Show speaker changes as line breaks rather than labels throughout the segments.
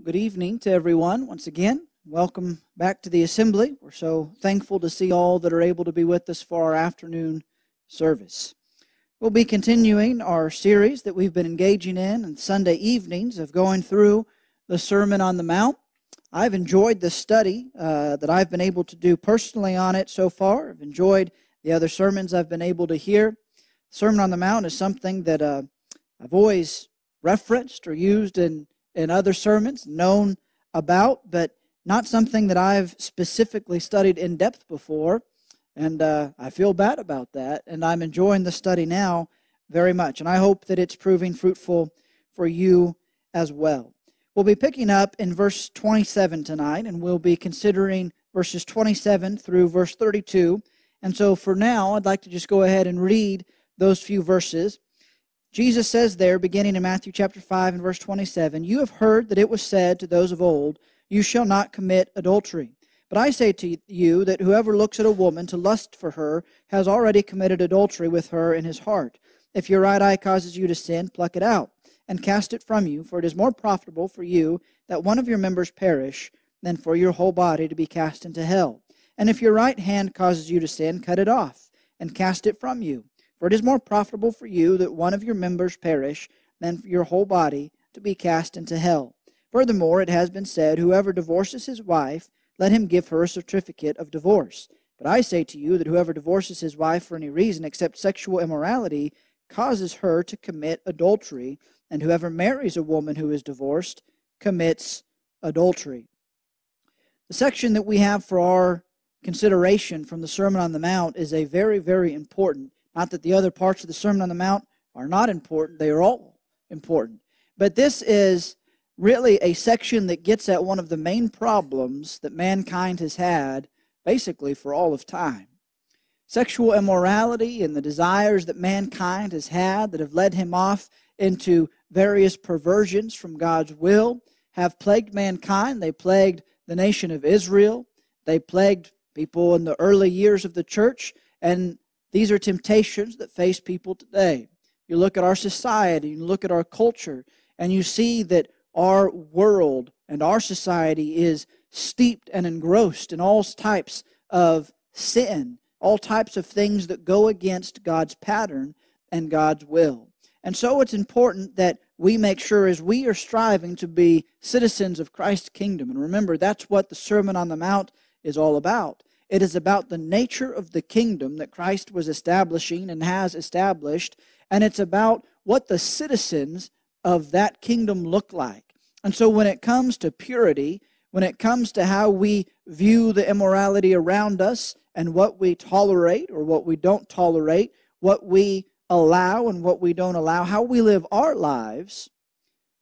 Good evening to everyone once again. Welcome back to the assembly. We're so thankful to see all that are able to be with us for our afternoon service. We'll be continuing our series that we've been engaging in on Sunday evenings of going through the Sermon on the Mount. I've enjoyed the study that I've been able to do personally on it so far. I've enjoyed the other sermons I've been able to hear. Sermon on the Mount is something that I've always referenced or used in other sermons, known about, but not something that I've specifically studied in depth before, and I feel bad about that, and I'm enjoying the study now very much, and I hope that it's proving fruitful for you as well. We'll be picking up in verse 27 tonight, and we'll be considering verses 27 through verse 32, and so for now, I'd like to just go ahead and read those few verses. Jesus says there, beginning in Matthew chapter 5 and verse 27, "You have heard that it was said to those of old, 'You shall not commit adultery.' But I say to you that whoever looks at a woman to lust for her has already committed adultery with her in his heart. If your right eye causes you to sin, pluck it out and cast it from you, for it is more profitable for you that one of your members perish than for your whole body to be cast into hell. And if your right hand causes you to sin, cut it off and cast it from you. For it is more profitable for you that one of your members perish than for your whole body to be cast into hell. Furthermore, it has been said, whoever divorces his wife, let him give her a certificate of divorce. But I say to you that whoever divorces his wife for any reason except sexual immorality causes her to commit adultery, and whoever marries a woman who is divorced commits adultery." The section that we have for our consideration from the Sermon on the Mount is a very, very important. Not that the other parts of the Sermon on the Mount are not important. They are all important. But this is really a section that gets at one of the main problems that mankind has had basically for all of time. Sexual immorality and the desires that mankind has had that have led him off into various perversions from God's will have plagued mankind. They plagued the nation of Israel. They plagued people in the early years of the church, and these are temptations that face people today. You look at our society, you look at our culture, and you see that our world and our society is steeped and engrossed in all types of sin, all types of things that go against God's pattern and God's will. And so it's important that we make sure as we are striving to be citizens of Christ's kingdom, and remember, that's what the Sermon on the Mount is all about. It is about the nature of the kingdom that Christ was establishing and has established, and it's about what the citizens of that kingdom look like. And so when it comes to purity, when it comes to how we view the immorality around us and what we tolerate or what we don't tolerate, what we allow and what we don't allow, how we live our lives,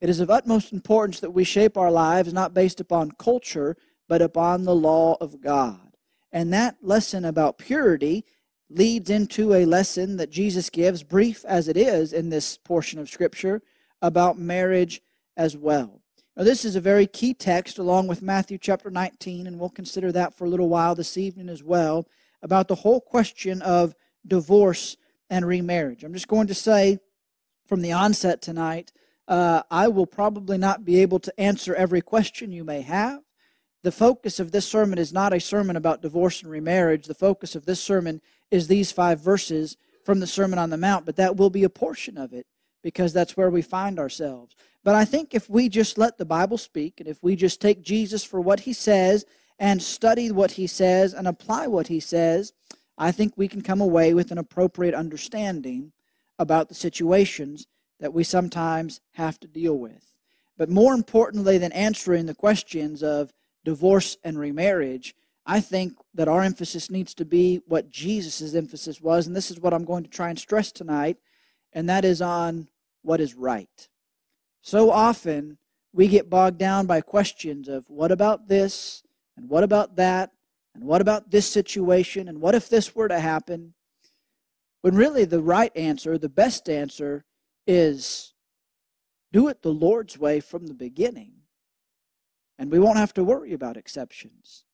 it is of utmost importance that we shape our lives not based upon culture, but upon the law of God. And that lesson about purity leads into a lesson that Jesus gives, brief as it is in this portion of Scripture, about marriage as well. Now, this is a very key text along with Matthew chapter 19, and we'll consider that for a little while this evening as well, about the whole question of divorce and remarriage. I'm just going to say from the onset tonight, I will probably not be able to answer every question you may have. The focus of this sermon is not a sermon about divorce and remarriage. The focus of this sermon is these 5 verses from the Sermon on the Mount, but that will be a portion of it because that's where we find ourselves. But I think if we just let the Bible speak, and if we just take Jesus for what he says and study what he says and apply what he says, I think we can come away with an appropriate understanding about the situations that we sometimes have to deal with. But more importantly than answering the questions of divorce and remarriage, I think that our emphasis needs to be what Jesus' emphasis was, and this is what I'm going to try and stress tonight, and that is on what is right. So often, we get bogged down by questions of what about this, and what about that, and what about this situation, and what if this were to happen, when really the right answer, the best answer, is do it the Lord's way from the beginning. And we won't have to worry about exceptions.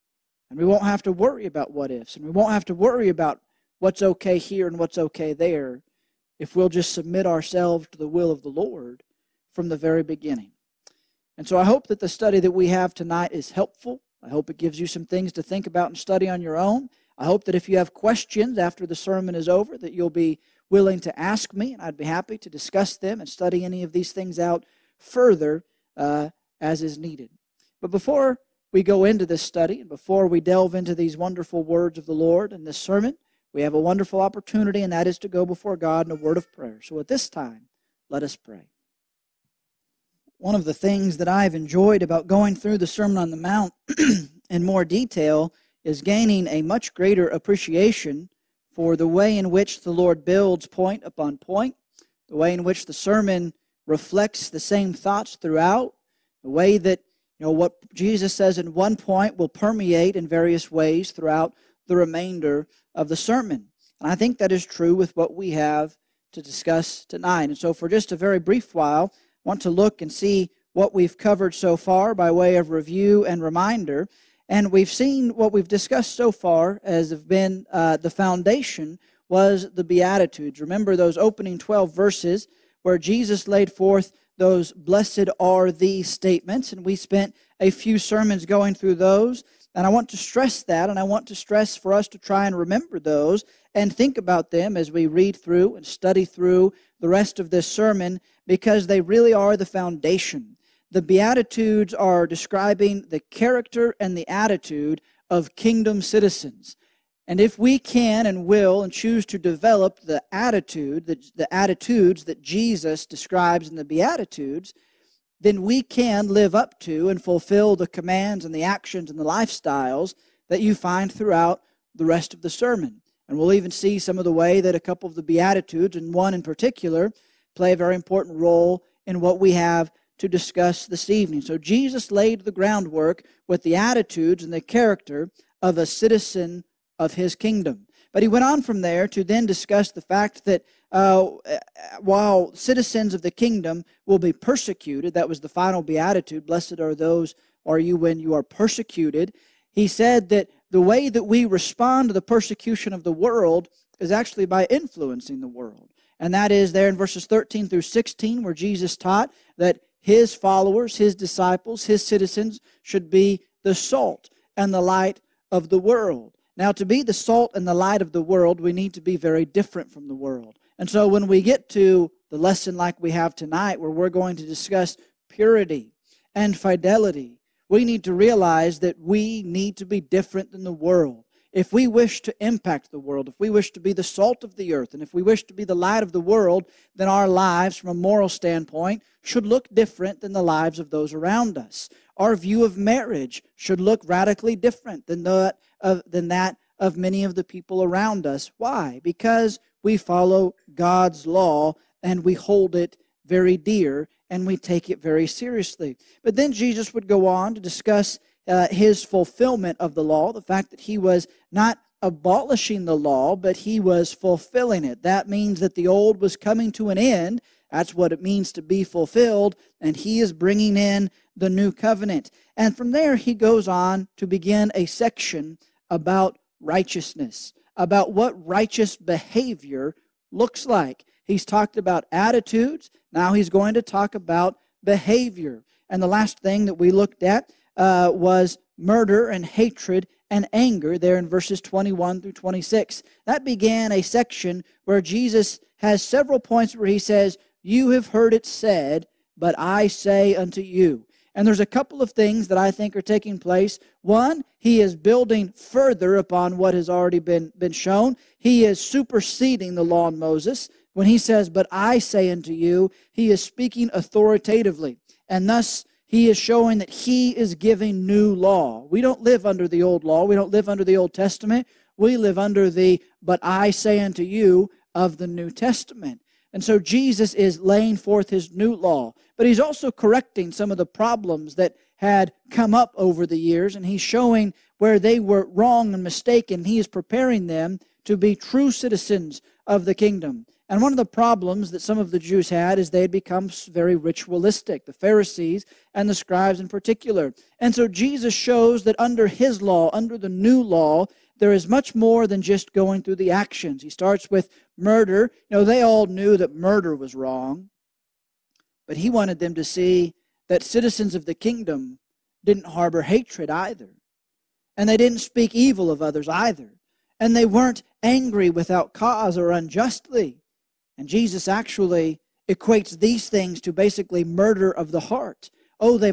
And we won't have to worry about what ifs. And we won't have to worry about what's okay here and what's okay there if we'll just submit ourselves to the will of the Lord from the very beginning. And so I hope that the study that we have tonight is helpful. I hope it gives you some things to think about and study on your own. I hope that if you have questions after the sermon is over, that you'll be willing to ask me, and I'd be happy to discuss them and study any of these things out further as is needed. But before we go into this study, and before we delve into these wonderful words of the Lord in this sermon, we have a wonderful opportunity, and that is to go before God in a word of prayer. So at this time, let us pray. One of the things that I've enjoyed about going through the Sermon on the Mount in more detail is gaining a much greater appreciation for the way in which the Lord builds point upon point, the way in which the sermon reflects the same thoughts throughout, the way that what Jesus says in one point will permeate in various ways throughout the remainder of the sermon. And I think that is true with what we have to discuss tonight. And so for just a very brief while, I want to look and see what we've covered so far by way of review and reminder. And we've seen what we've discussed so far as have been the foundation was the Beatitudes. Remember those opening 12 verses where Jesus laid forth those blessed are these statements, and we spent a few sermons going through those. And I want to stress that, and I want to stress for us to try and remember those and think about them as we read through and study through the rest of this sermon, because they really are the foundation. The Beatitudes are describing the character and the attitude of kingdom citizens. And if we can and will and choose to develop the attitudes that Jesus describes in the Beatitudes, then we can live up to and fulfill the commands and the actions and the lifestyles that you find throughout the rest of the sermon. And we'll even see some of the way that a couple of the Beatitudes, and one in particular, play a very important role in what we have to discuss this evening. So Jesus laid the groundwork with the attitudes and the character of a citizen of his kingdom. But he went on from there to then discuss the fact that while citizens of the kingdom will be persecuted, that was the final beatitude, blessed are you when you are persecuted. He said that the way that we respond to the persecution of the world is actually by influencing the world. And that is there in verses 13 through 16 where Jesus taught that his followers, his disciples, his citizens should be the salt and the light of the world. Now, to be the salt and the light of the world, we need to be very different from the world. And so when we get to the lesson like we have tonight, where we're going to discuss purity and fidelity, we need to realize that we need to be different than the world. If we wish to impact the world, if we wish to be the salt of the earth, and if we wish to be the light of the world, then our lives, from a moral standpoint, should look different than the lives of those around us. Our view of marriage should look radically different than that of many of the people around us. Why? Because we follow God's law and we hold it very dear and we take it very seriously. But then Jesus would go on to discuss his fulfillment of the law, the fact that he was not abolishing the law, but he was fulfilling it. That means that the old was coming to an end. That's what it means to be fulfilled, and he is bringing in the new covenant. And from there, he goes on to begin a section about righteousness, about what righteous behavior looks like. He's talked about attitudes. Now he's going to talk about behavior. And the last thing that we looked at was murder and hatred and anger there in verses 21 through 26. That began a section where Jesus has several points where he says, "You have heard it said, but I say unto you." And there's a couple of things that I think are taking place. One, he is building further upon what has already been shown. He is superseding the law of Moses. When he says, "But I say unto you," he is speaking authoritatively. And thus, he is showing that he is giving new law. We don't live under the old law. We don't live under the Old Testament. We live under the "but I say unto you" of the New Testament. And so Jesus is laying forth his new law. But he's also correcting some of the problems that had come up over the years, and he's showing where they were wrong and mistaken. He is preparing them to be true citizens of the kingdom. And one of the problems that some of the Jews had is they had become very ritualistic, the Pharisees and the scribes in particular. And so Jesus shows that under his law, under the new law, there is much more than just going through the actions. He starts with murder. They all knew that murder was wrong, but he wanted them to see that citizens of the kingdom didn't harbor hatred either. And they didn't speak evil of others either. And they weren't angry without cause or unjustly. And Jesus actually equates these things to basically murder of the heart. Oh, we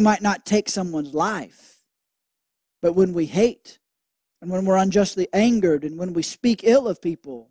might not take someone's life. But when we hate, and when we're unjustly angered, and when we speak ill of people,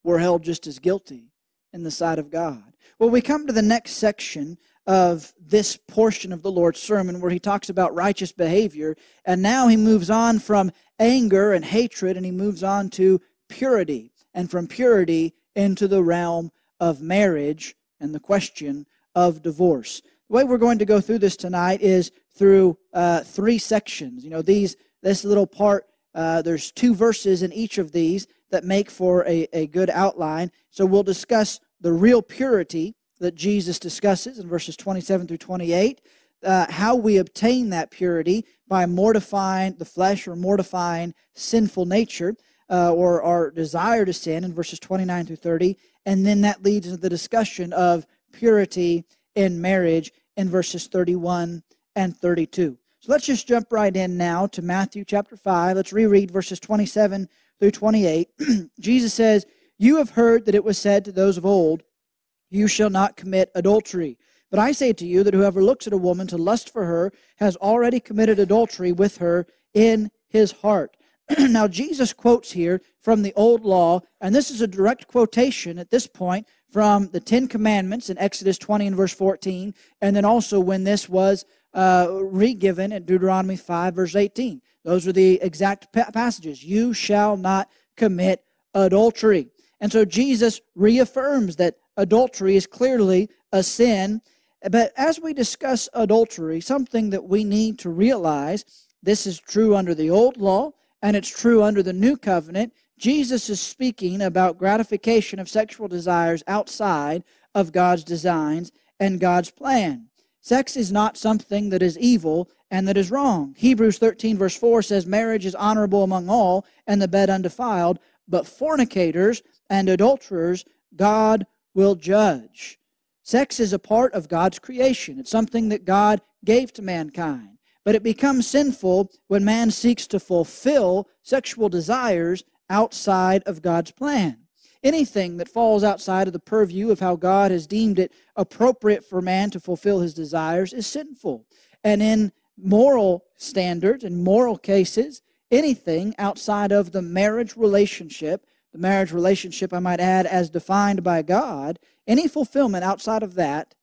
we're held just as guilty in the sight of God. Well, we come to the next section of this portion of the Lord's sermon where he talks about righteous behavior, and now he moves on from anger and hatred, and he moves on to purity, and from purity into the realm of marriage and the question of divorce. The way we're going to go through this tonight is through 3 sections. You know, this little part, there's 2 verses in each of these that make for a good outline. So we'll discuss the real purity that Jesus discusses in verses 27 through 28, how we obtain that purity by mortifying the flesh or mortifying sinful nature or our desire to sin in verses 29 through 30, and then that leads into the discussion of purity in marriage in verses 31 and 32. So let's just jump right in now to Matthew chapter 5. Let's reread verses 27 through 28. Jesus says, "You have heard that it was said to those of old, 'You shall not commit adultery.' But I say to you that whoever looks at a woman to lust for her has already committed adultery with her in his heart." Now, Jesus quotes here from the Old Law, and this is a direct quotation at this point from the 10 Commandments in Exodus 20 and verse 14, and then also when this was re-given in Deuteronomy 5, verse 18. Those are the exact passages. You shall not commit adultery. And so Jesus reaffirms that adultery is clearly a sin. But as we discuss adultery, something that we need to realize, this is true under the Old Law, and it's true under the New Covenant. Jesus is speaking about gratification of sexual desires outside of God's designs and God's plan. Sex is not something that is evil and that is wrong. Hebrews 13 verse 4 says, "Marriage is honorable among all, and the bed undefiled, but fornicators and adulterers God will judge." Sex is a part of God's creation. It's something that God gave to mankind. But it becomes sinful when man seeks to fulfill sexual desires outside of God's plan. Anything that falls outside of the purview of how God has deemed it appropriate for man to fulfill his desires is sinful. And in moral standards, in moral cases, anything outside of the marriage relationship, I might add, as defined by God, any fulfillment outside of that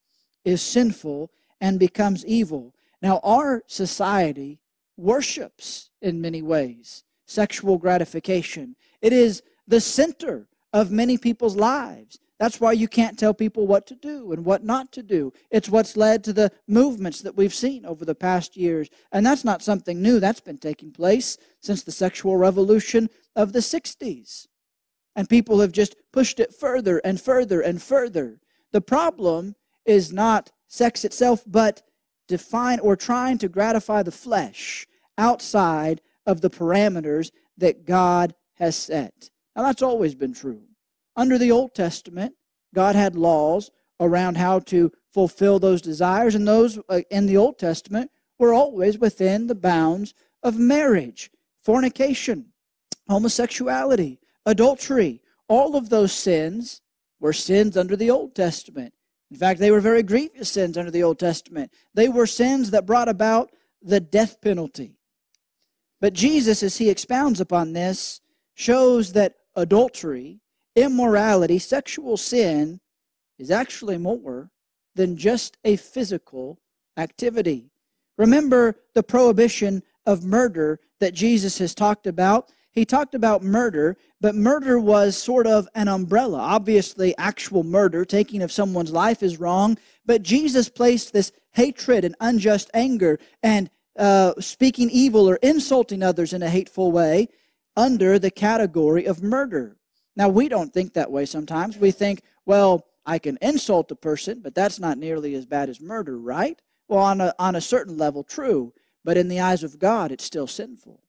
is sinful and becomes evil. Now, our society worships, in many ways, sexual gratification. It is the center of many people's lives. That's why you can't tell people what to do and what not to do. It's what's led to the movements that we've seen over the past years. And that's not something new. That's been taking place since the sexual revolution of the 60s. And people have just pushed it further and further and further. The problem is not sex itself, but trying to gratify the flesh outside of the parameters that God has set. Now, that's always been true. Under the Old Testament, God had laws around how to fulfill those desires, and those in the Old Testament were always within the bounds of marriage, fornication, homosexuality, adultery. All of those sins were sins under the Old Testament. In fact, they were very grievous sins under the Old Testament. They were sins that brought about the death penalty. But Jesus, as he expounds upon this, shows that adultery, immorality, sexual sin is actually more than just a physical activity. Remember the prohibition of murder that Jesus has talked about. He talked about murder, but murder was sort of an umbrella. Obviously, actual murder, taking of someone's life, is wrong, but Jesus placed this hatred and unjust anger and speaking evil or insulting others in a hateful way under the category of murder. Now, we don't think that way sometimes. We think, well, I can insult a person, but that's not nearly as bad as murder, right? Well, on a certain level, true, but in the eyes of God, it's still sinful.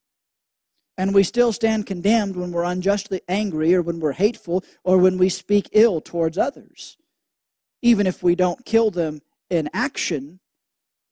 And we still stand condemned when we're unjustly angry or when we're hateful or when we speak ill towards others, even if we don't kill them in action,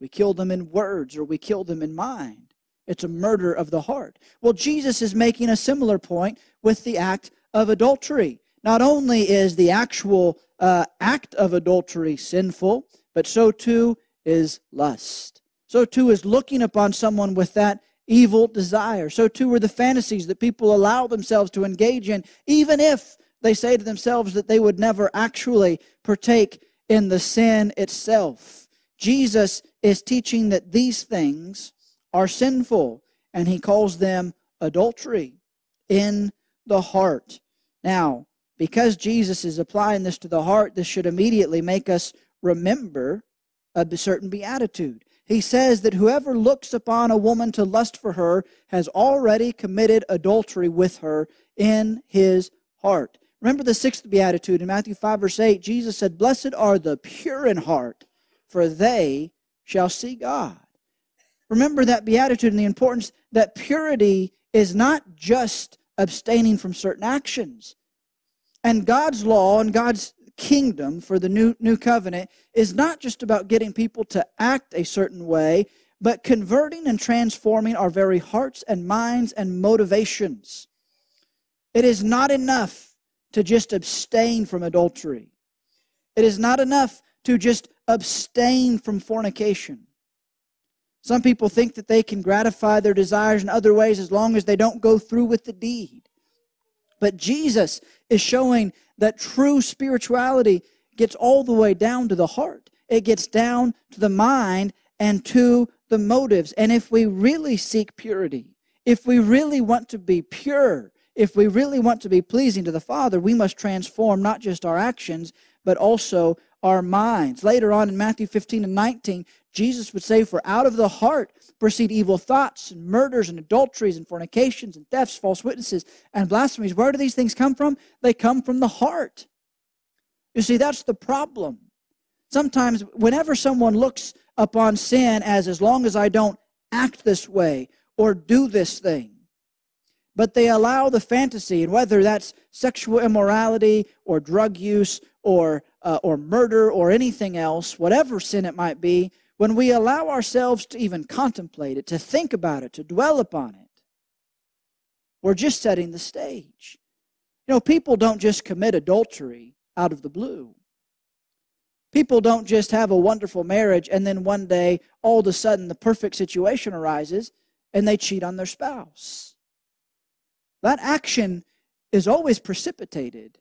we kill them in words, or we kill them in mind. It's a murder of the heart. Well, Jesus is making a similar point with the act of adultery. Not only is the actual act of adultery sinful, but so too is lust. So too is looking upon someone with that evil desire. So too are the fantasies that people allow themselves to engage in, even if they say to themselves that they would never actually partake in the sin itself. Jesus is teaching that these things are sinful, and he calls them adultery in the heart. Now, because Jesus is applying this to the heart, this should immediately make us remember a certain beatitude. He says that whoever looks upon a woman to lust for her has already committed adultery with her in his heart. Remember the sixth beatitude in Matthew 5, verse 8, Jesus said, "Blessed are the pure in heart, for they shall see God." Remember that beatitude and the importance that purity is not just abstaining from certain actions. And God's law and God's kingdom for the new covenant is not just about getting people to act a certain way, but converting and transforming our very hearts and minds and motivations. It is not enough to just abstain from adultery. It is not enough to just abstain from fornication. Some people think that they can gratify their desires in other ways as long as they don't go through with the deed. But Jesus is showing that true spirituality gets all the way down to the heart. It gets down to the mind and to the motives. And if we really seek purity, if we really want to be pure, if we really want to be pleasing to the Father, we must transform not just our actions, but also our minds. Later on in Matthew 15 and 19, Jesus would say, "For out of the heart proceed evil thoughts and murders and adulteries and fornications and thefts, false witnesses and blasphemies." Where do these things come from? They come from the heart. You see, that's the problem. Sometimes whenever someone looks upon sin as long as I don't act this way or do this thing, but they allow the fantasy, and whether that's sexual immorality or drug use or murder or anything else, whatever sin it might be, when we allow ourselves to even contemplate it, to think about it, to dwell upon it, we're just setting the stage. You know, people don't just commit adultery out of the blue. People don't just have a wonderful marriage and then one day, all of a sudden, the perfect situation arises and they cheat on their spouse. That action is always precipitated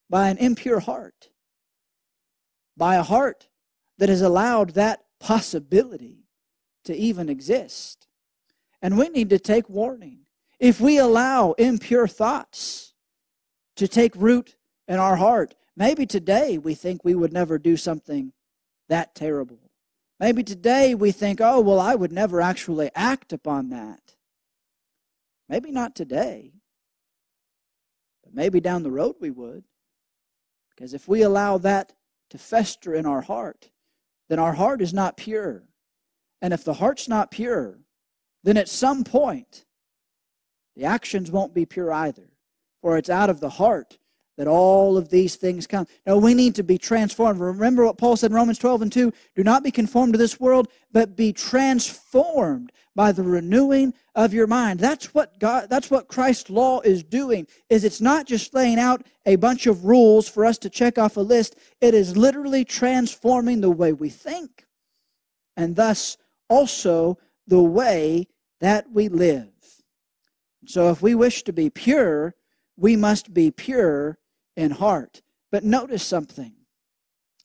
by an impure heart, by a heart that has allowed that possibility to even exist. And we need to take warning. If we allow impure thoughts to take root in our heart, maybe today we think we would never do something that terrible. Maybe today we think, oh, well, I would never actually act upon that. Maybe not today, but maybe down the road we would. Because if we allow that to fester in our heart, then our heart is not pure. And if the heart's not pure, then at some point, the actions won't be pure either. For it's out of the heart that all of these things come. Now, we need to be transformed. Remember what Paul said in Romans 12 and 2, "Do not be conformed to this world, but be transformed by the renewing of your mind." That's what Christ's law is doing. It's not just laying out a bunch of rules for us to check off a list. It is literally transforming the way we think, and thus also the way that we live. So if we wish to be pure, we must be pure in heart. But notice something.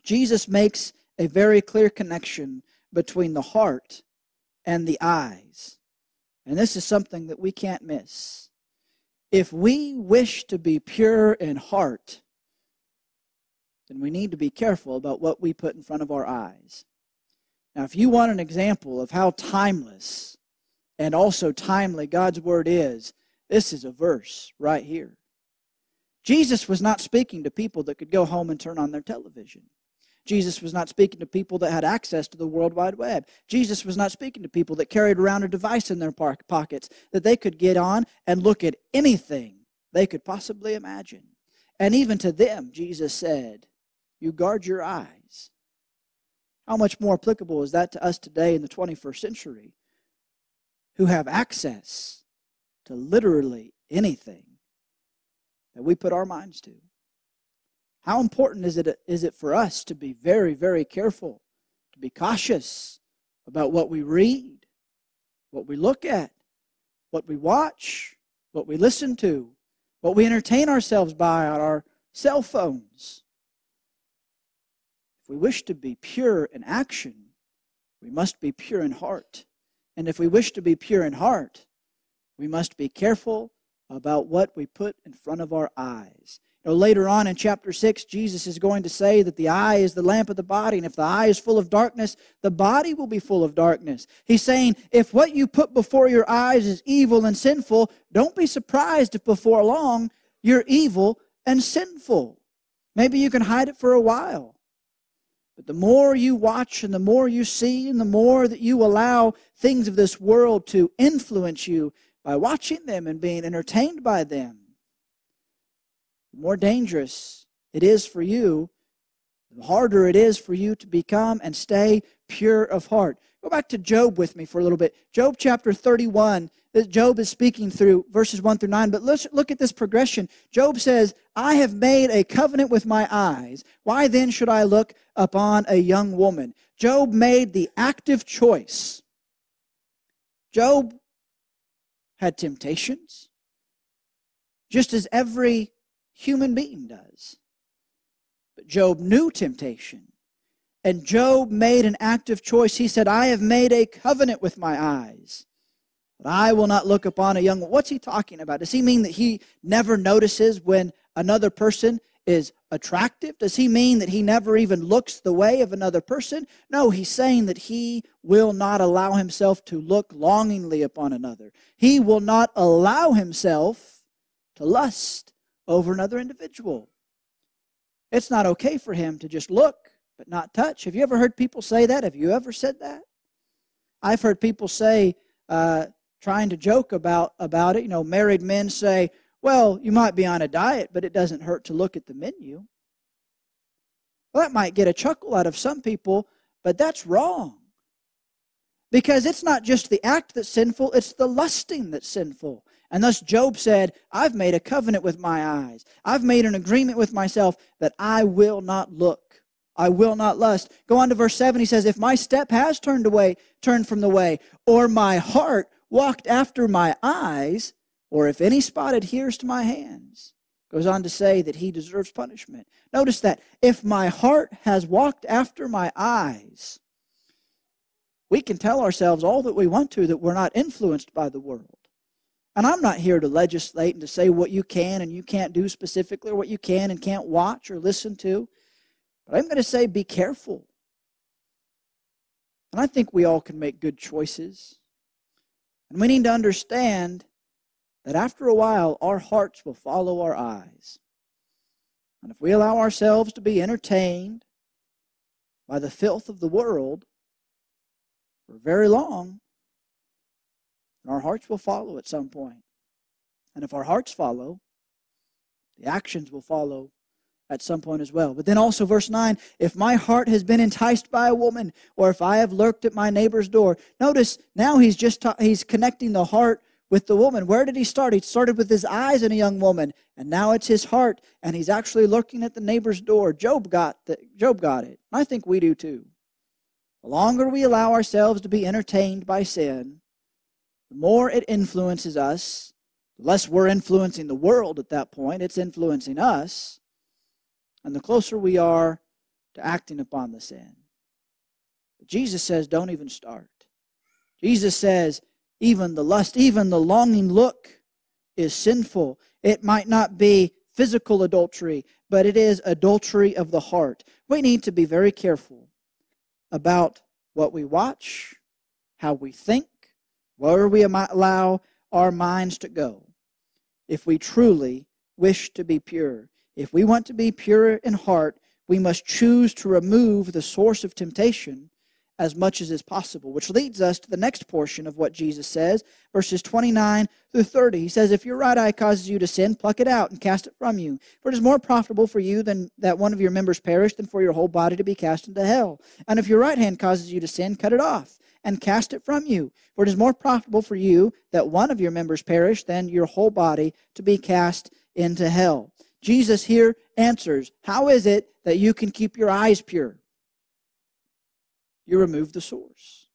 Jesus makes a very clear connection between the heart and the eyes. And this is something that we can't miss. If we wish to be pure in heart, then we need to be careful about what we put in front of our eyes. Now, if you want an example of how timeless and also timely God's Word is, this is a verse right here. Jesus was not speaking to people that could go home and turn on their television. Jesus was not speaking to people that had access to the World Wide Web. Jesus was not speaking to people that carried around a device in their pockets that they could get on and look at anything they could possibly imagine. And even to them, Jesus said, "You guard your eyes." How much more applicable is that to us today in the 21st century, who have access to literally anything that we put our minds to? How important is it for us to be very, very careful, to be cautious about what we read, what we look at, what we watch, what we listen to, what we entertain ourselves by on our cell phones? If we wish to be pure in action, we must be pure in heart. And if we wish to be pure in heart, we must be careful about what we put in front of our eyes. Later on in chapter 6, Jesus is going to say that the eye is the lamp of the body, and if the eye is full of darkness, the body will be full of darkness. He's saying, if what you put before your eyes is evil and sinful, don't be surprised if before long you're evil and sinful. Maybe you can hide it for a while. But the more you watch and the more you see and the more that you allow things of this world to influence you by watching them and being entertained by them, the more dangerous it is for you, the harder it is for you to become and stay pure of heart. Go back to Job with me for a little bit. Job chapter 31, Job is speaking through verses 1 through 9, but let's look at this progression. Job says, I have made a covenant with my eyes. Why then should I look upon a young woman? Job made the active choice. Job had temptations, just as every human being does. But Job knew temptation. And Job made an active choice. He said, I have made a covenant with my eyes, but I will not look upon a young one. What's he talking about? Does he mean that he never notices when another person is attractive? Does he mean that he never even looks the way of another person? No, he's saying that he will not allow himself to look longingly upon another. He will not allow himself to lust over another individual. It's not okay for him to just look but not touch. Have you ever heard people say that? Have you ever said that? I've heard people say, trying to joke about it, married men say, well, you might be on a diet, but it doesn't hurt to look at the menu. Well, that might get a chuckle out of some people, but that's wrong. Because it's not just the act that's sinful, it's the lusting that's sinful. And thus Job said, I've made a covenant with my eyes. I've made an agreement with myself that I will not look. I will not lust. Go on to verse 7. He says, if my step has turned from the way, or my heart walked after my eyes, or if any spot adheres to my hands. Goes on to say that he deserves punishment. Notice that. If my heart has walked after my eyes, we can tell ourselves all that we want to that we're not influenced by the world. And I'm not here to legislate and to say what you can and you can't do specifically, or what you can and can't watch or listen to. But I'm going to say be careful. And I think we all can make good choices. And we need to understand that after a while, our hearts will follow our eyes. And if we allow ourselves to be entertained by the filth of the world for very long, our hearts will follow at some point. And if our hearts follow, the actions will follow at some point as well. But then also verse 9, if my heart has been enticed by a woman, or if I have lurked at my neighbor's door. Notice now he's connecting the heart with the woman. Where did he start? He started with his eyes in a young woman, and now it's his heart, and he's actually lurking at the neighbor's door. Job got it. I think we do too. The longer we allow ourselves to be entertained by sin, the more it influences us. The less we're influencing the world at that point, it's influencing us. And the closer we are to acting upon the sin. But Jesus says, don't even start. Jesus says, even the lust, even the longing look is sinful. It might not be physical adultery, but it is adultery of the heart. We need to be very careful about what we watch, how we think, where we allow our minds to go. If we truly wish to be pure, if we want to be pure in heart, we must choose to remove the source of temptation as much as is possible, which leads us to the next portion of what Jesus says, verses 29 through 30. He says, if your right eye causes you to sin, pluck it out and cast it from you. For it is more profitable for you than that one of your members perish than for your whole body to be cast into hell. And if your right hand causes you to sin, cut it off and cast it from you. For it is more profitable for you that one of your members perish than your whole body to be cast into hell. Jesus here answers, how is it that you can keep your eyes pure? You remove the source.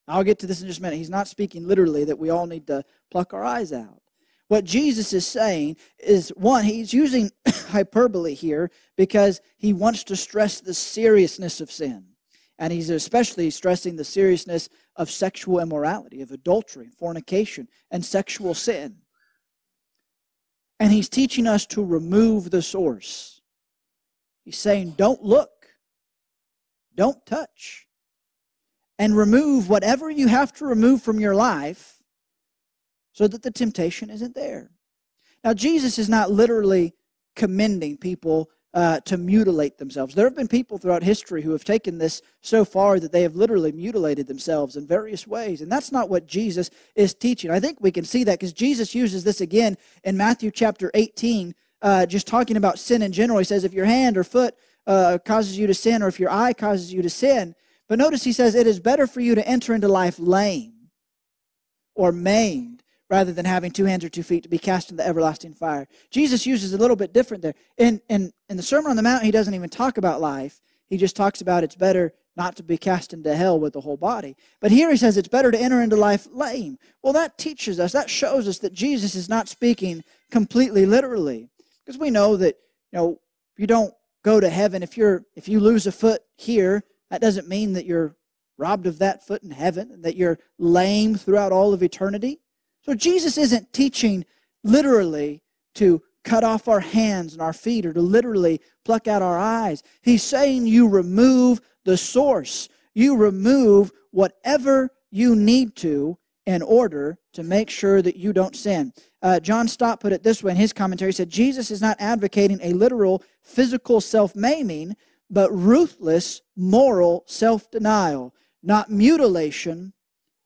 I'll get to this in just a minute. He's not speaking literally that we all need to pluck our eyes out. What Jesus is saying is, one, he's using hyperbole here because he wants to stress the seriousness of sin. And he's especially stressing the seriousness of sexual immorality, of adultery, fornication, and sexual sin. And he's teaching us to remove the source. He's saying, don't look, don't touch, and remove whatever you have to remove from your life so that the temptation isn't there. Now, Jesus is not literally commending people to mutilate themselves. There have been people throughout history who have taken this so far that they have literally mutilated themselves in various ways. And that's not what Jesus is teaching. I think we can see that because Jesus uses this again in Matthew chapter 18, just talking about sin in general. He says, if your hand or foot causes you to sin, or if your eye causes you to sin. But notice he says, it is better for you to enter into life lame or maimed rather than having 2 hands or 2 feet to be cast into everlasting fire. Jesus uses a little bit different there. In the Sermon on the Mount, he doesn't even talk about life. He just talks about it's better not to be cast into hell with the whole body. But here he says it's better to enter into life lame. Well, that teaches us, that shows us that Jesus is not speaking completely literally. Because we know that, you don't go to heaven. If you lose a foot here, that doesn't mean that you're robbed of that foot in heaven and that you're lame throughout all of eternity. So Jesus isn't teaching literally to cut off our hands and our feet or to literally pluck out our eyes. He's saying you remove the source. You remove whatever you need to in order to make sure that you don't sin. John Stott put it this way in his commentary. He said, Jesus is not advocating a literal physical self-maiming, but ruthless moral self-denial. Not mutilation,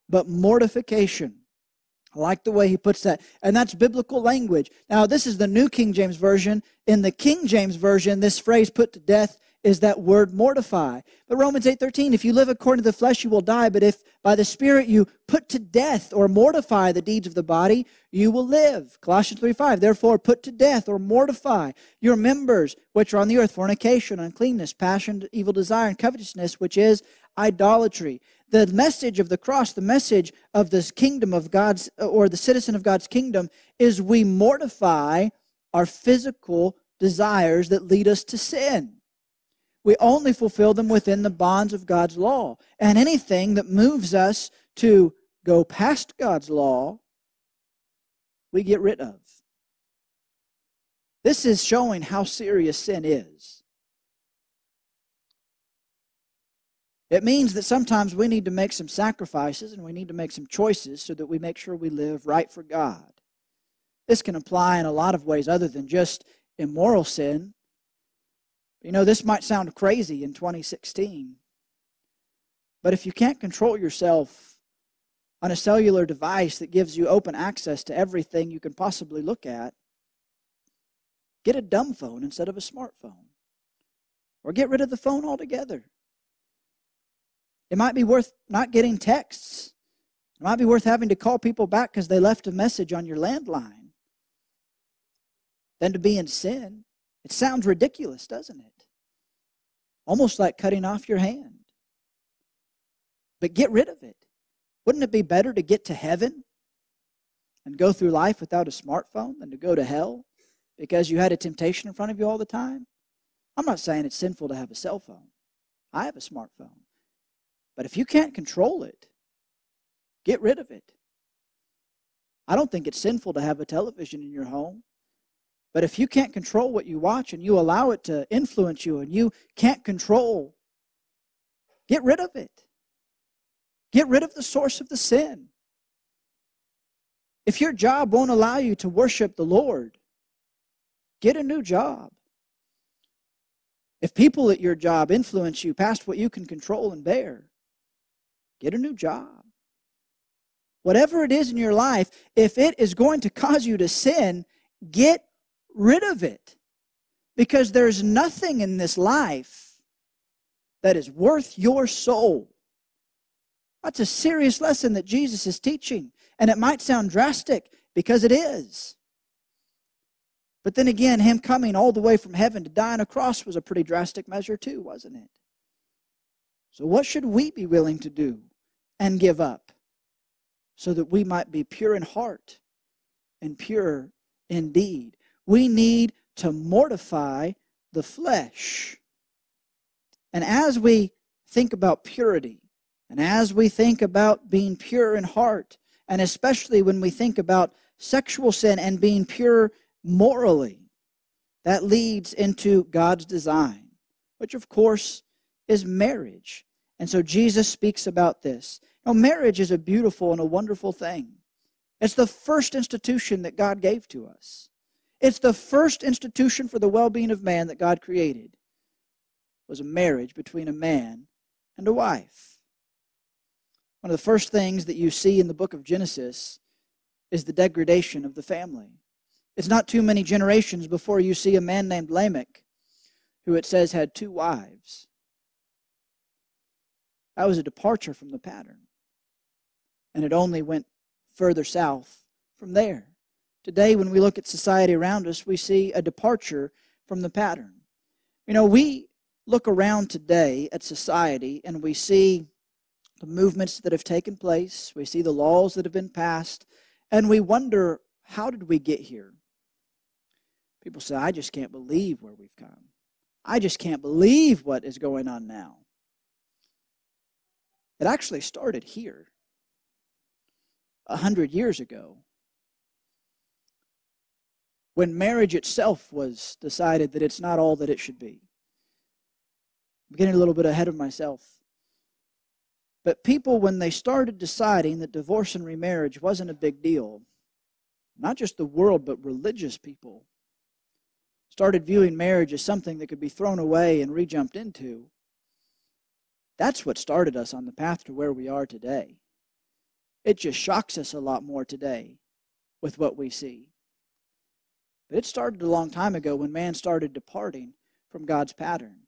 but mortification. I like the way he puts that. And that's biblical language. Now, this is the New King James Version. In the King James Version, this phrase, put to death, is that word mortify. But Romans 8:13, if you live according to the flesh, you will die. But if by the Spirit you put to death or mortify the deeds of the body, you will live. Colossians 3:5, therefore put to death or mortify your members which are on the earth, fornication, uncleanness, passion, evil desire, and covetousness, which is idolatry. The message of the cross, the message of this kingdom of God's, or the citizen of God's kingdom, is we mortify our physical desires that lead us to sin. We only fulfill them within the bonds of God's law. And anything that moves us to go past God's law, we get rid of. This is showing how serious sin is. It means that sometimes we need to make some sacrifices and we need to make some choices so that we make sure we live right for God. This can apply in a lot of ways other than just immoral sin. This might sound crazy in 2016, but if you can't control yourself on a cellular device that gives you open access to everything you can possibly look at, get a dumb phone instead of a smartphone, or get rid of the phone altogether. It might be worth not getting texts. It might be worth having to call people back because they left a message on your landline than to be in sin. It sounds ridiculous, doesn't it? Almost like cutting off your hand. But get rid of it. Wouldn't it be better to get to heaven and go through life without a smartphone than to go to hell because you had a temptation in front of you all the time? I'm not saying it's sinful to have a cell phone. I have a smartphone. But if you can't control it, get rid of it. I don't think it's sinful to have a television in your home. But if you can't control what you watch and you allow it to influence you and you can't control, get rid of it. Get rid of the source of the sin. If your job won't allow you to worship the Lord, get a new job. If people at your job influence you past what you can control and bear, Get a new job. Whatever it is in your life, if it is going to cause you to sin, get rid of it. Because there's nothing in this life that is worth your soul. That's a serious lesson that Jesus is teaching. And it might sound drastic, because it is. But then again, Him coming all the way from heaven to die on a cross was a pretty drastic measure too, wasn't it? So what should we be willing to do and give up so that we might be pure in heart and pure in deed? We need to mortify the flesh. And as we think about purity, and as we think about being pure in heart, and especially when we think about sexual sin and being pure morally, that leads into God's design, which of course is marriage. And so Jesus speaks about this. Now, marriage is a beautiful and a wonderful thing. It's the first institution that God gave to us. It's the first institution for the well-being of man that God created. It was a marriage between a man and a wife. One of the first things that you see in the book of Genesis is the degradation of the family. It's not too many generations before you see a man named Lamech, who it says had 2 wives. That was a departure from the pattern. And it only went further south from there. Today, when we look at society around us, we see a departure from the pattern. You know, we look around today at society and we see the movements that have taken place. We see the laws that have been passed. And we wonder, how did we get here? People say, I just can't believe where we've come. I just can't believe what is going on now. It actually started here 100 years ago, when marriage itself was decided that it's not all that it should be. I'm getting a little bit ahead of myself. But people, when they started deciding that divorce and remarriage wasn't a big deal, not just the world, but religious people, started viewing marriage as something that could be thrown away and re-jumped into, that's what started us on the path to where we are today. It just shocks us a lot more today with what we see. But it started a long time ago when man started departing from God's pattern.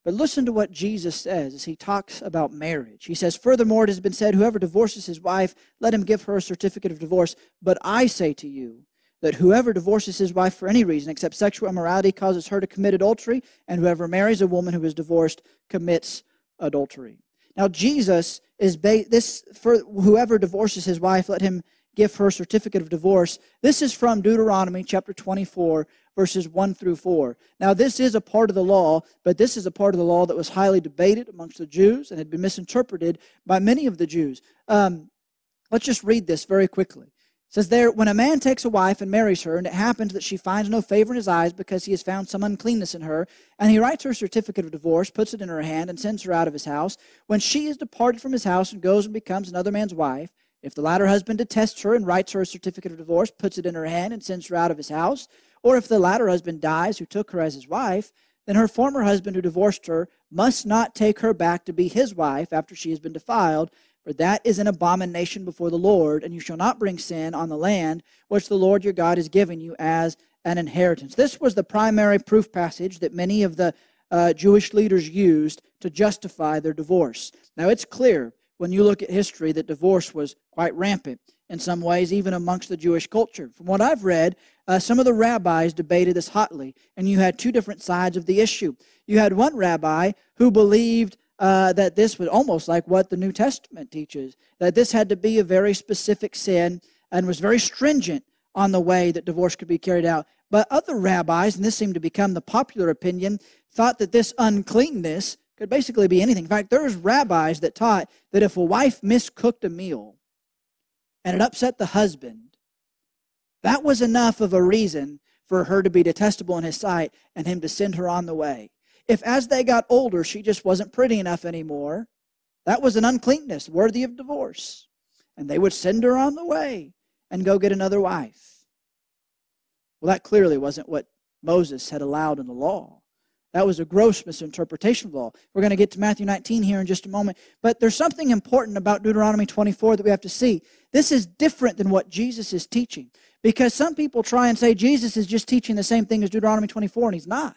But listen to what Jesus says as He talks about marriage. He says, furthermore, it has been said, whoever divorces his wife, let him give her a certificate of divorce. But I say to you that whoever divorces his wife for any reason except sexual immorality causes her to commit adultery, and whoever marries a woman who is divorced commits adultery. Now, Jesus is for whoever divorces his wife, let him give her a certificate of divorce. This is from Deuteronomy chapter 24, verses 1 through 4. Now, this is a part of the law, but this is a part of the law that was highly debated amongst the Jews and had been misinterpreted by many of the Jews. Let's just read this very quickly. It says there, when a man takes a wife and marries her, and it happens that she finds no favor in his eyes because he has found some uncleanness in her, and he writes her a certificate of divorce, puts it in her hand, and sends her out of his house, when she is departed from his house and goes and becomes another man's wife, if the latter husband detests her and writes her a certificate of divorce, puts it in her hand, and sends her out of his house, or if the latter husband dies who took her as his wife, then her former husband who divorced her must not take her back to be his wife after she has been defiled, for that is an abomination before the Lord, and you shall not bring sin on the land which the Lord your God is giving you as an inheritance. This was the primary proof passage that many of the Jewish leaders used to justify their divorce. Now, it's clear when you look at history that divorce was quite rampant in some ways, even amongst the Jewish culture. From what I've read, some of the rabbis debated this hotly, and you had 2 different sides of the issue. You had one rabbi who believed that this was almost like what the New Testament teaches, that this had to be a very specific sin and was very stringent on the way that divorce could be carried out. But other rabbis, and this seemed to become the popular opinion, thought that this uncleanness could basically be anything. In fact, there's rabbis that taught that if a wife miscooked a meal and it upset the husband, that was enough of a reason for her to be detestable in his sight and him to send her on the way. If as they got older, she just wasn't pretty enough anymore, that was an uncleanness worthy of divorce. And they would send her on the way and go get another wife. Well, that clearly wasn't what Moses had allowed in the law. That was a gross misinterpretation of the law. We're going to get to Matthew 19 here in just a moment. But there's something important about Deuteronomy 24 that we have to see. This is different than what Jesus is teaching. Because some people try and say Jesus is just teaching the same thing as Deuteronomy 24, and he's not.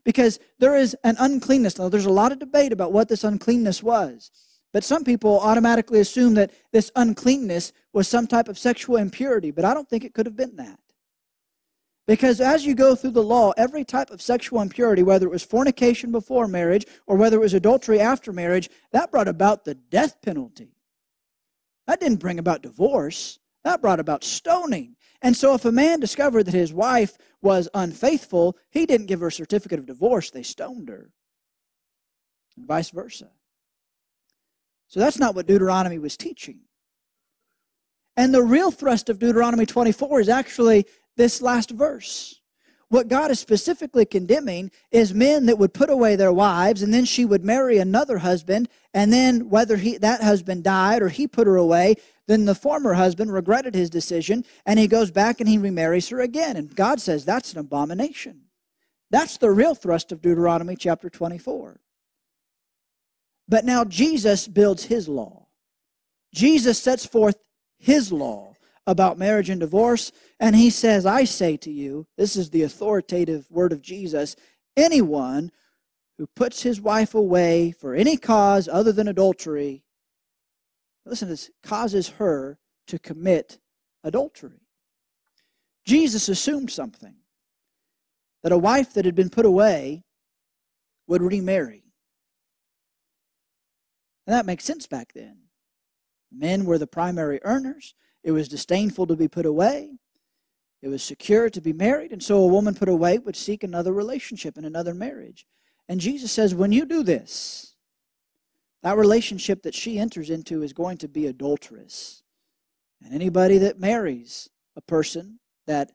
Because there is an uncleanness. Now, there's a lot of debate about what this uncleanness was. But some people automatically assume that this uncleanness was some type of sexual impurity. But I don't think it could have been that. Because as you go through the law, every type of sexual impurity, whether it was fornication before marriage or whether it was adultery after marriage, that brought about the death penalty. That didn't bring about divorce. That brought about stoning. And so if a man discovered that his wife was unfaithful, he didn't give her a certificate of divorce. They stoned her. And vice versa. So that's not what Deuteronomy was teaching. And the real thrust of Deuteronomy 24 is actually this last verse. What God is specifically condemning is men that would put away their wives, and then she would marry another husband, and then whether that husband died or he put her away, then the former husband regretted his decision, and he goes back and he remarries her again. And God says that's an abomination. That's the real thrust of Deuteronomy chapter 24. But now Jesus builds his law. Jesus sets forth his law about marriage and divorce, and he says, I say to you, this is the authoritative word of Jesus, anyone who puts his wife away for any cause other than adultery, listen to this, causes her to commit adultery. Jesus assumed something, that a wife that had been put away would remarry. And that makes sense back then. Men were the primary earners. It was disdainful to be put away. It was secure to be married. And so a woman put away would seek another relationship and another marriage. And Jesus says, when you do this, that relationship that she enters into is going to be adulterous. And anybody that marries a person that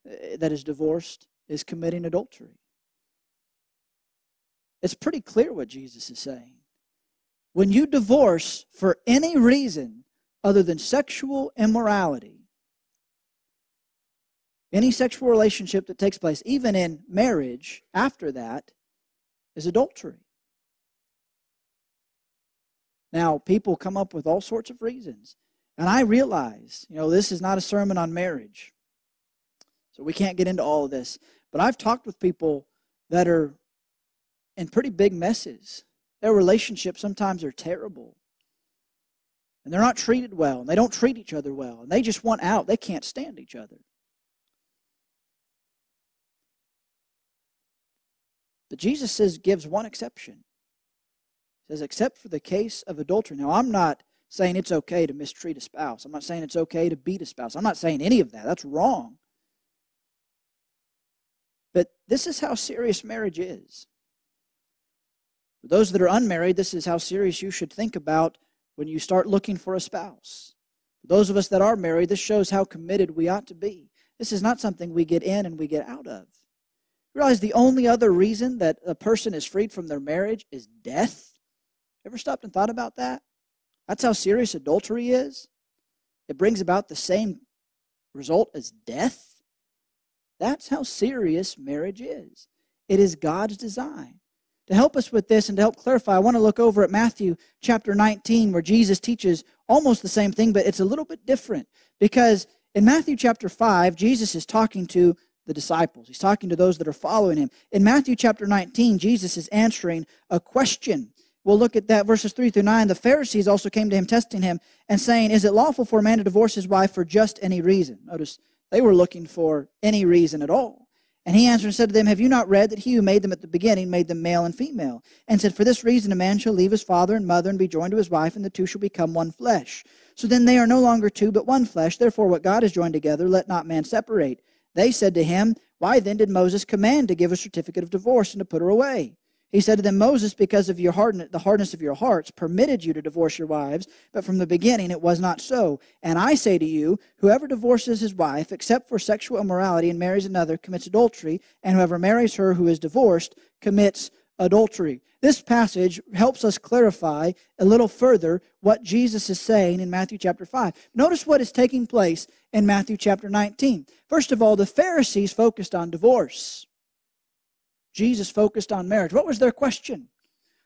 is divorced is committing adultery. It's pretty clear what Jesus is saying. When you divorce for any reason other than sexual immorality, any sexual relationship that takes place, even in marriage, after that, is adultery. Now, people come up with all sorts of reasons. And I realize, this is not a sermon on marriage. So we can't get into all of this. But I've talked with people that are in pretty big messes. Their relationships sometimes are terrible. And they're not treated well. And they don't treat each other well. And they just want out. They can't stand each other. But Jesus gives one exception. He says, except for the case of adultery. Now, I'm not saying it's okay to mistreat a spouse. I'm not saying it's okay to beat a spouse. I'm not saying any of that. That's wrong. But this is how serious marriage is. For those that are unmarried, this is how serious you should think about when you start looking for a spouse. For those of us that are married, this shows how committed we ought to be. This is not something we get in and we get out of. You realize the only other reason that a person is freed from their marriage is death? Ever stopped and thought about that? That's how serious adultery is. It brings about the same result as death. That's how serious marriage is. It is God's design. To help us with this and to help clarify, I want to look over at Matthew chapter 19 where Jesus teaches almost the same thing, but it's a little bit different. Because in Matthew chapter 5, Jesus is talking to the disciples. He's talking to those that are following him. In Matthew chapter 19, Jesus is answering a question. We'll look at that, verses 3 through 9. The Pharisees also came to him, testing him, and saying, is it lawful for a man to divorce his wife for just any reason? Notice, they were looking for any reason at all. And he answered and said to them, have you not read that he who made them at the beginning made them male and female? And said, for this reason a man shall leave his father and mother and be joined to his wife, and the two shall become one flesh. So then they are no longer two, but one flesh. Therefore what God has joined together, let not man separate. They said to him, why then did Moses command to give a certificate of divorce and to put her away? He said to them, Moses, because of the hardness of your hearts, permitted you to divorce your wives, but from the beginning it was not so. And I say to you, whoever divorces his wife, except for sexual immorality, and marries another, commits adultery, and whoever marries her who is divorced commits adultery. This passage helps us clarify a little further what Jesus is saying in Matthew chapter 5. Notice what is taking place in Matthew chapter 19. First of all, the Pharisees focused on divorce. Jesus focused on marriage. What was their question?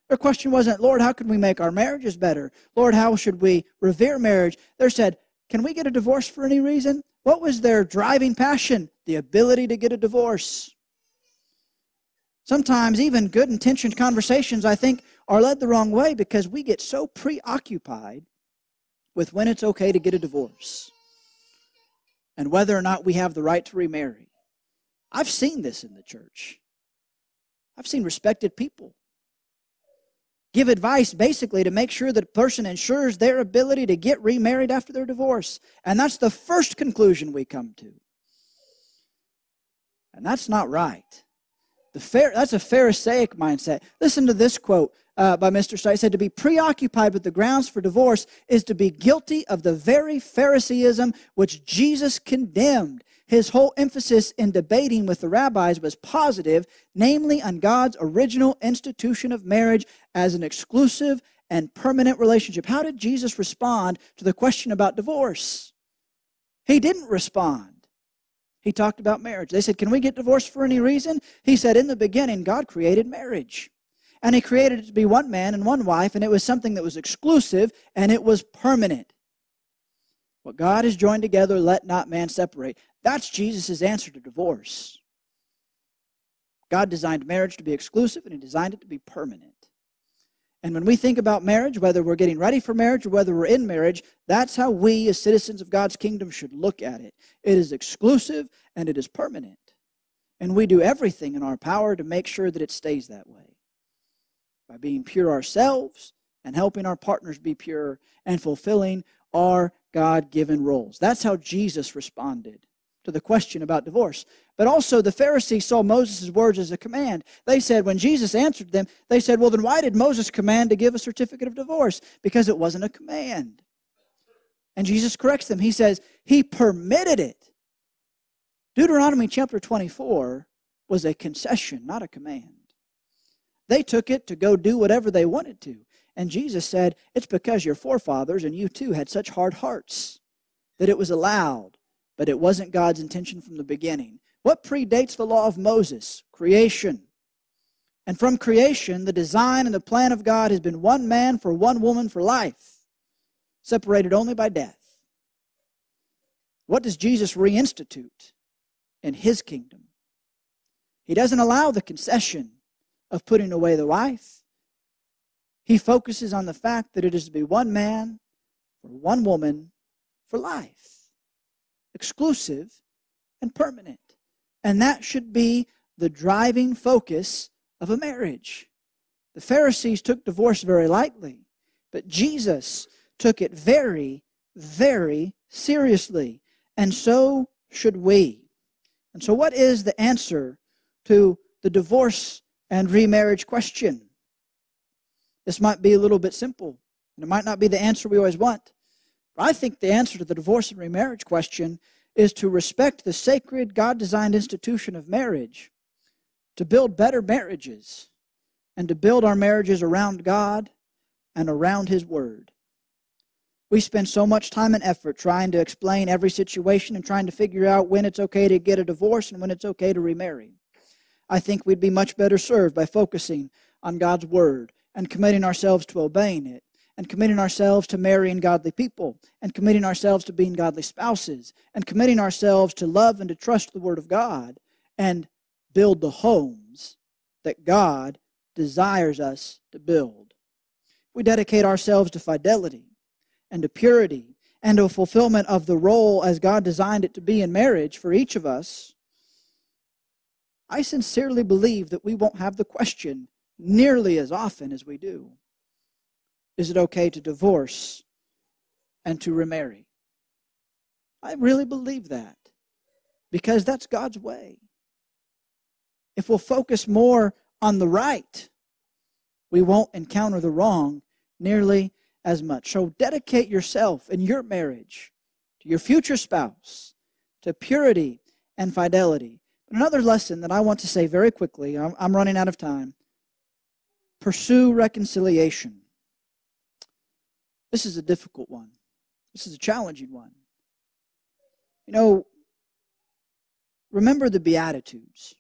Their question wasn't, Lord, how can we make our marriages better? Lord, how should we revere marriage? They said, can we get a divorce for any reason? What was their driving passion? The ability to get a divorce. Sometimes even good-intentioned conversations, I think, are led the wrong way because we get so preoccupied with when it's okay to get a divorce and whether or not we have the right to remarry. I've seen this in the church. I've seen respected people give advice basically to make sure that a person ensures their ability to get remarried after their divorce. And that's the first conclusion we come to. And that's not right. That's a Pharisaic mindset. Listen to this quote by Mr. Stites. He said, to be preoccupied with the grounds for divorce is to be guilty of the very Pharisaism which Jesus condemned. His whole emphasis in debating with the rabbis was positive, namely on God's original institution of marriage as an exclusive and permanent relationship. How did Jesus respond to the question about divorce? He didn't respond. He talked about marriage. They said, can we get divorced for any reason? He said, in the beginning, God created marriage. And He created it to be one man and one wife, and it was something that was exclusive, and it was permanent. What God has joined together, let not man separate. That's Jesus' answer to divorce. God designed marriage to be exclusive, and He designed it to be permanent. And when we think about marriage, whether we're getting ready for marriage or whether we're in marriage, that's how we as citizens of God's kingdom should look at it. It is exclusive and it is permanent. And we do everything in our power to make sure that it stays that way. By being pure ourselves and helping our partners be pure and fulfilling our God-given roles. That's how Jesus responded to the question about divorce. But also the Pharisees saw Moses' words as a command. They said, when Jesus answered them, they said, well, then why did Moses command to give a certificate of divorce? Because it wasn't a command. And Jesus corrects them. He says, He permitted it. Deuteronomy chapter 24 was a concession, not a command. They took it to go do whatever they wanted to. And Jesus said, it's because your forefathers and you too had such hard hearts that it was allowed. But it wasn't God's intention from the beginning. What predates the law of Moses? Creation. And from creation, the design and the plan of God has been one man for one woman for life, separated only by death. What does Jesus reinstitute in His kingdom? He doesn't allow the concession of putting away the wife. He focuses on the fact that it is to be one man for one woman for life. Exclusive and permanent. And that should be the driving focus of a marriage. The Pharisees took divorce very lightly, but Jesus took it very, very seriously. And so should we. And so what is the answer to the divorce and remarriage question? This might be a little bit simple, and it might not be the answer we always want. I think the answer to the divorce and remarriage question is to respect the sacred, God-designed institution of marriage, to build better marriages, and to build our marriages around God and around His Word. We spend so much time and effort trying to explain every situation and trying to figure out when it's okay to get a divorce and when it's okay to remarry. I think we'd be much better served by focusing on God's Word and committing ourselves to obeying it, and committing ourselves to marrying godly people, and committing ourselves to being godly spouses, and committing ourselves to love and to trust the Word of God, and build the homes that God desires us to build. We dedicate ourselves to fidelity and to purity and to fulfillment of the role as God designed it to be in marriage for each of us. I sincerely believe that we won't have the question nearly as often as we do. Is it okay to divorce and to remarry? I really believe that because that's God's way. If we'll focus more on the right, we won't encounter the wrong nearly as much. So dedicate yourself in your marriage to your future spouse, to purity and fidelity. But another lesson that I want to say very quickly, I'm running out of time. Pursue reconciliation. This is a difficult one. This is a challenging one. You know, remember the Beatitudes.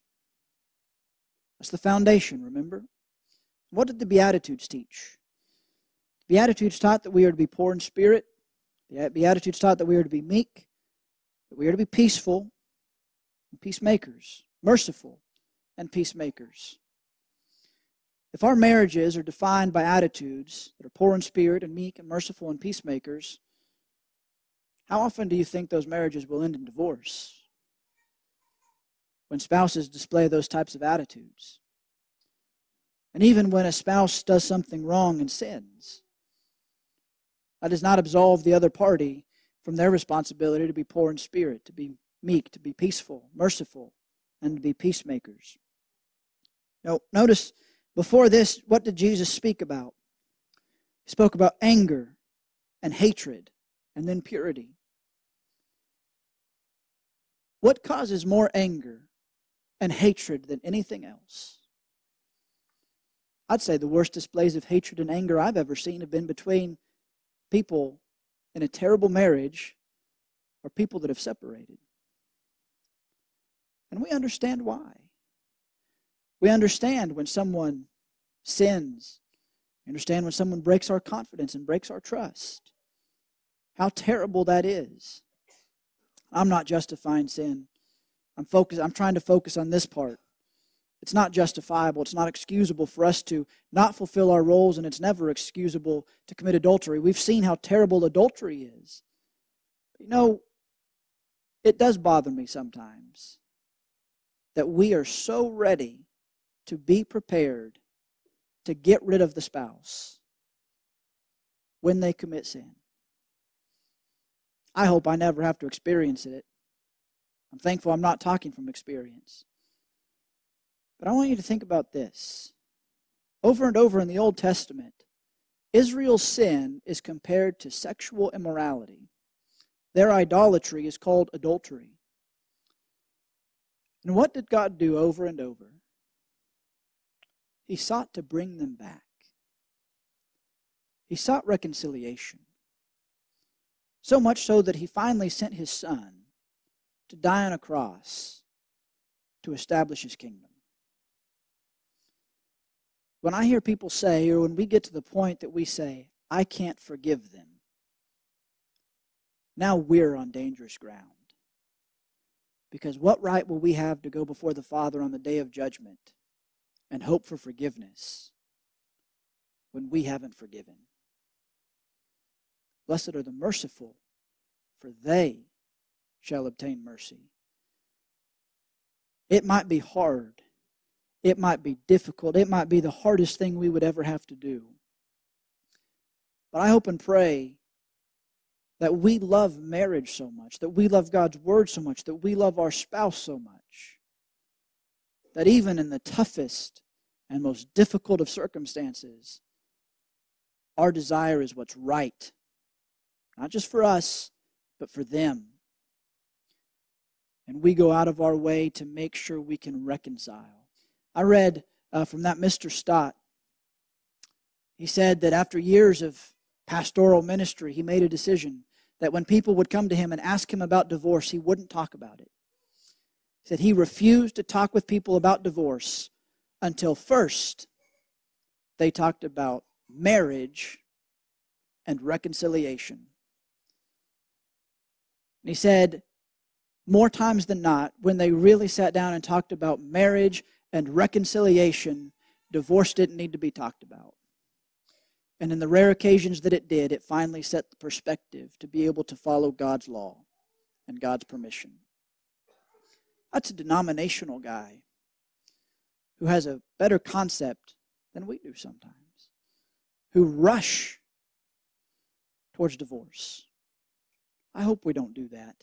That's the foundation, remember? What did the Beatitudes teach? The Beatitudes taught that we are to be poor in spirit. The Beatitudes taught that we are to be meek, that we are to be peaceful and peacemakers, merciful and peacemakers. If our marriages are defined by attitudes that are poor in spirit and meek and merciful and peacemakers, how often do you think those marriages will end in divorce? When spouses display those types of attitudes. And even when a spouse does something wrong and sins, that does not absolve the other party from their responsibility to be poor in spirit, to be meek, to be peaceful, merciful, and to be peacemakers. Now, notice, before this, what did Jesus speak about? He spoke about anger and hatred and then purity. What causes more anger and hatred than anything else? I'd say the worst displays of hatred and anger I've ever seen have been between people in a terrible marriage or people that have separated. And we understand why. We understand when someone sins. We understand when someone breaks our confidence and breaks our trust. How terrible that is. I'm not justifying sin. I'm trying to focus on this part. It's not justifiable. It's not excusable for us to not fulfill our roles, and it's never excusable to commit adultery. We've seen how terrible adultery is. You know, it does bother me sometimes that we are so ready to be prepared to get rid of the spouse when they commit sin. I hope I never have to experience it. I'm thankful I'm not talking from experience. But I want you to think about this. Over and over in the Old Testament, Israel's sin is compared to sexual immorality. Their idolatry is called adultery. And what did God do over and over? He sought to bring them back. He sought reconciliation. So much so that he finally sent his son to die on a cross to establish his kingdom. When I hear people say, or when we get to the point that we say, I can't forgive them, now we're on dangerous ground. Because what right will we have to go before the Father on the day of judgment and hope for forgiveness when we haven't forgiven? Blessed are the merciful, for they shall obtain mercy. It might be hard. It might be difficult. It might be the hardest thing we would ever have to do. But I hope and pray that we love marriage so much, that we love God's Word so much, that we love our spouse so much, that even in the toughest and most difficult of circumstances, our desire is what's right. Not just for us, but for them. And we go out of our way to make sure we can reconcile. I read from that Mr. Stott. He said that after years of pastoral ministry, he made a decision that when people would come to him and ask him about divorce, he wouldn't talk about it. He said he refused to talk with people about divorce until first they talked about marriage and reconciliation. And he said, more times than not, when they really sat down and talked about marriage and reconciliation, divorce didn't need to be talked about. And in the rare occasions that it did, it finally set the perspective to be able to follow God's law and God's permission. That's a denominational guy who has a better concept than we do sometimes, who rush towards divorce. I hope we don't do that.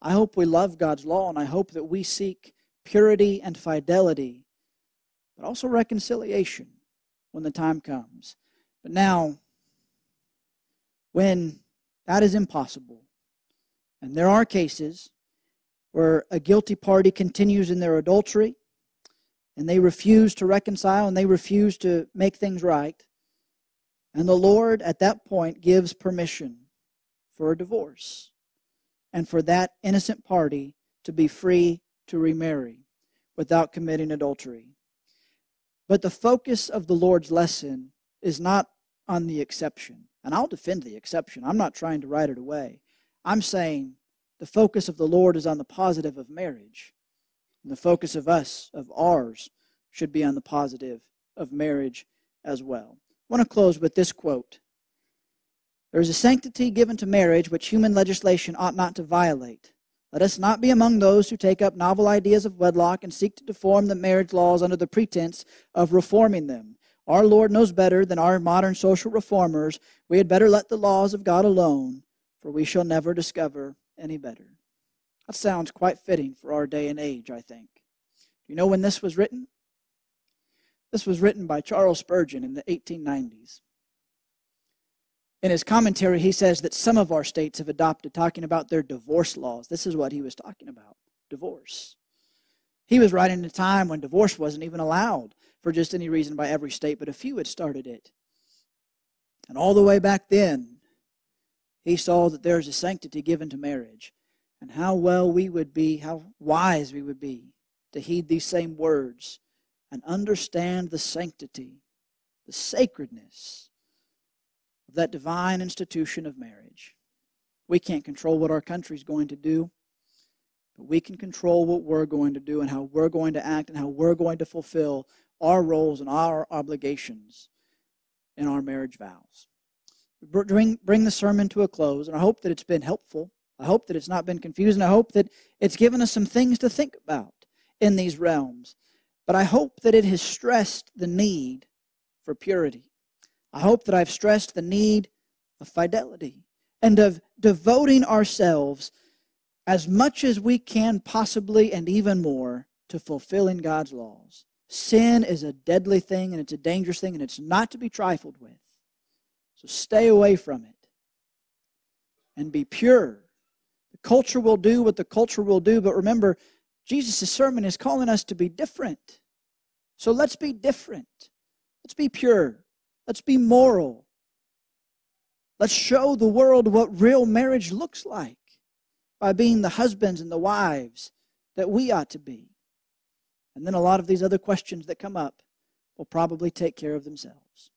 I hope we love God's law, and I hope that we seek purity and fidelity, but also reconciliation when the time comes. But now, when that is impossible, and there are cases where a guilty party continues in their adultery, and they refuse to reconcile, and they refuse to make things right, and the Lord at that point gives permission for a divorce, and for that innocent party to be free to remarry without committing adultery. But the focus of the Lord's lesson is not on the exception. And I'll defend the exception. I'm not trying to write it away. I'm saying the focus of the Lord is on the positive of marriage. And the focus of ours, should be on the positive of marriage as well. I want to close with this quote. There is a sanctity given to marriage which human legislation ought not to violate. Let us not be among those who take up novel ideas of wedlock and seek to deform the marriage laws under the pretense of reforming them. Our Lord knows better than our modern social reformers. We had better let the laws of God alone, for we shall never discover any better. That sounds quite fitting for our day and age, I think. Do you know when this was written? This was written by Charles Spurgeon in the 1890s. In his commentary, he says that some of our states have adopted talking about their divorce laws. This is what he was talking about, divorce. He was writing at a time when divorce wasn't even allowed for just any reason by every state, but a few had started it. And all the way back then, he saw that there's a sanctity given to marriage, and how well we would be, how wise we would be to heed these same words and understand the sanctity, the sacredness of that divine institution of marriage. We can't control what our country's going to do, but we can control what we're going to do and how we're going to act and how we're going to fulfill our roles and our obligations in our marriage vows. Bring the sermon to a close, and I hope that it's been helpful. I hope that it's not been confusing. I hope that it's given us some things to think about in these realms. But I hope that it has stressed the need for purity. I hope that I've stressed the need of fidelity and of devoting ourselves as much as we can possibly and even more to fulfilling God's laws. Sin is a deadly thing and it's a dangerous thing and it's not to be trifled with. So stay away from it and be pure. The culture will do what the culture will do, but remember, Jesus' sermon is calling us to be different. So let's be different. Let's be pure. Let's be moral. Let's show the world what real marriage looks like by being the husbands and the wives that we ought to be. And then a lot of these other questions that come up will probably take care of themselves.